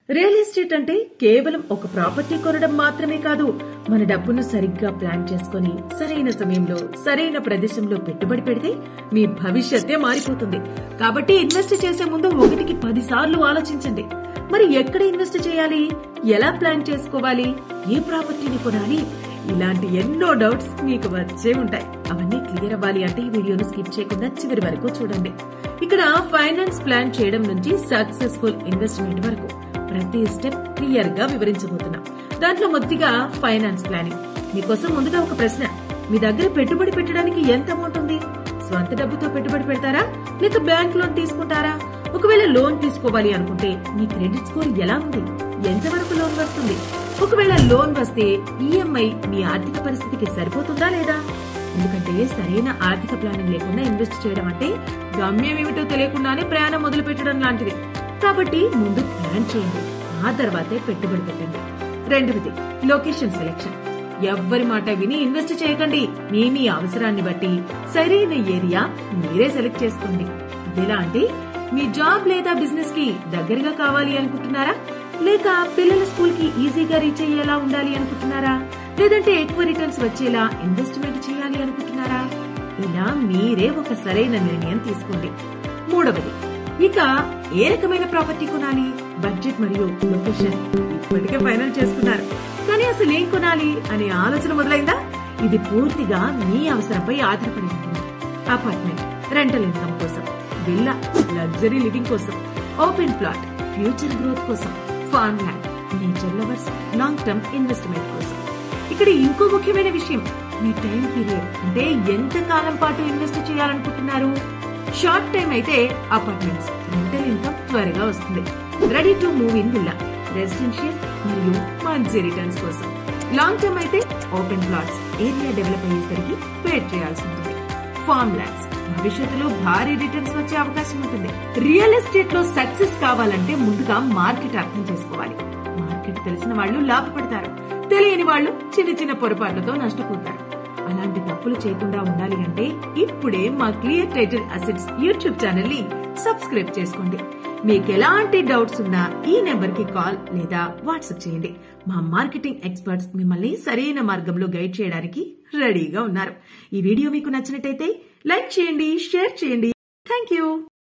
Real estate అంటే కేవలం ఒక ప్రాపర్టీ కొనడం మాత్రమే కాదు, మన డబ్బును సరిగ్గా ప్లాన్ చేసుకుని సరైన సమయంలో సరైన ప్రదేశంలో పెట్టుబడి పెడితే మీ భవిష్యత్తే మారిపోతుంది. కాబట్టి ఇన్వెస్ట్ చేసే ముందు 1కి 10 సార్లు ఆలోచించండి. మరి ఎక్కడ ఇన్వెస్ట్ చేయాలి, ఎలా ప్లాన్ చేసుకోవాలి, ఏ ప్రాపర్టీని కొనాలి, ఇలాంటి ఎన్నో డౌట్స్ మీకు వచ్చే ఉంటాయి. అవన్నీ క్లియర్ అవ్వాలి అంటే ఈ వీడియోను స్కిప్ చేయకుండా చివరి వరకు చూడండి. ఇక్కడ ఫైనాన్స్ ప్లాన్ చేయడం నుంచి సక్సెస్ఫుల్ ఇన్వెస్ట్మెంట్ వరకు ప్రతి స్టెప్ క్లియర్ గా వివరించబోతున్నాం. దాంట్లో మొదటిగా ఫైనాన్స్ ప్లానింగ్. మీకోసం ముందుగా ఒక ప్రశ్న, మీ దగ్గర పెట్టుబడి పెట్టడానికి ఎంత అమౌంట్ ఉంది? స్వంత డబ్బుతో పెట్టుబడి పెడతారా లేక బ్యాంక్ లోన్ తీసుకుంటారా? ఒకవేళ లోన్ తీసుకోవాలి అనుకుంటే మీ క్రెడిట్ స్కోర్ ఎలా ఉంది? ఎంతవరకు లోన్ వస్తుంది? ఒకవేళ లోన్ వస్తే ఈఎంఐ మీ ఆర్థిక పరిస్థితికి సరిపోతుందా లేదా? ఎందుకంటే సరైన ఆర్థిక ప్లానింగ్ లేకుండా ఇన్వెస్ట్ చేయడం అంటే గమ్యం ఏమిటో తెలియకుండానే ప్రయాణం మొదలు పెట్టడం లాంటిది. కాబట్టి ముందు ప్లాన్ చేయండి, ఆ తర్వాతే పెట్టుబడి పెట్టండి. రెండవది లొకేషన్ సెలెక్షన్. ఎవ్వరి మాట విని ఇన్వెస్ట్ చేయకండి. మీ అవసరాన్ని బట్టి సరైన ఏరియా మీరే సెలెక్ట్ చేసుకోండి. అదేలా అంటే మీ జాబ్ లేదా బిజినెస్ కి దగ్గరగా కావాలి అనుకుంటున్నారా, లేక పిల్లల స్కూల్ కి ఈజీగా రీచ్ అయ్యేలా ఉండాలి అనుకుంటున్నారా, లేదంటే ఎక్కువ రిటర్న్స్ వచ్చేలా ఇన్వెస్ట్మెంట్ చేయాలి అనుకుంటున్నారా? ఇలా మీరే ఒక సరైన నిర్ణయం తీసుకోండి. మూడవది, ఇక ఏ రకమైన ప్రాపర్టీ కొనాలి? బడ్జెట్ మరియు లొకేషన్ ఇప్పటికే ఫైనల్ చేసుకున్నారు, కానీ అసలు ఏం కొనాలి అనే ఆలోచన మొదలైందా? ఇది పూర్తిగా మీ అవసరంపై ఆధారపడి ఉంటుంది. అపార్ట్మెంట్, రెంటల్ ఇన్కమ్ కోసం, విల్లా, లగ్జరీ లివింగ్ కోసం, ఓపెన్ ప్లాట్, ఫ్యూచర్ గ్రోత్ కోసం, farm land, nature lovers, long term investment కోసం. ఇక్కడ ఇంకో ముఖ్యమైన విషయం, మీ టైం పీరియడ్ అంటే ఎంత కాలం పాటు ఇన్వెస్ట్ చేయాలనుకుంటున్నారు? షార్ట్ టైం అయితే అపార్ట్మెంట్స్, రెంటల్ ఇన్కమ్ త్వరగా వస్తుంది. Ready to move in villa, residential మరియు మంచి రిటర్న్స్ కోసం. లాంగ్ టర్మ్ అయితే ఓపెన్ ప్లాట్స్, ఏరియా డెవలప్ అయ్యేసరికి వెయిట్ చేయాల్సి ఉంటుంది. ఫార్మ్ ల్యాండ్స్, భవిష్యత్తులో భారీ రిటర్న్స్ వచ్చే అవకాశం ఉంటుంది. రియల్ ఎస్టేట్ లో సక్సెస్ కావాలంటే ముందుగా మార్కెట్ అర్థం చేసుకోవాలి. మార్కెట్ తెలిసిన వాళ్ళు లాభపడతారు, తెలియని వాళ్ళు చిన్న చిన్న పొరపాట్లతో నష్టపోతారు. అలాంటి తప్పులు చేయకుండా ఉండాలి అంటే ఇప్పుడే మా clear title assets YouTube channel ని సబ్స్క్రైబ్ చేసుకోండి. మీకు ఎలాంటి డౌట్స్ ఉన్నా ఈ నెంబర్ కి కాల్ లేదా వాట్సాప్ చేయండి. మా మార్కెటింగ్ ఎక్స్పర్ట్స్ మిమ్మల్ని సరైన మార్గంలో గైడ్ చేయడానికి రెడీగా ఉన్నారు. ఈ వీడియో మీకు నచ్చినట్టయితే లైక్ చేయండి, షేర్ చేయండి. Thank you.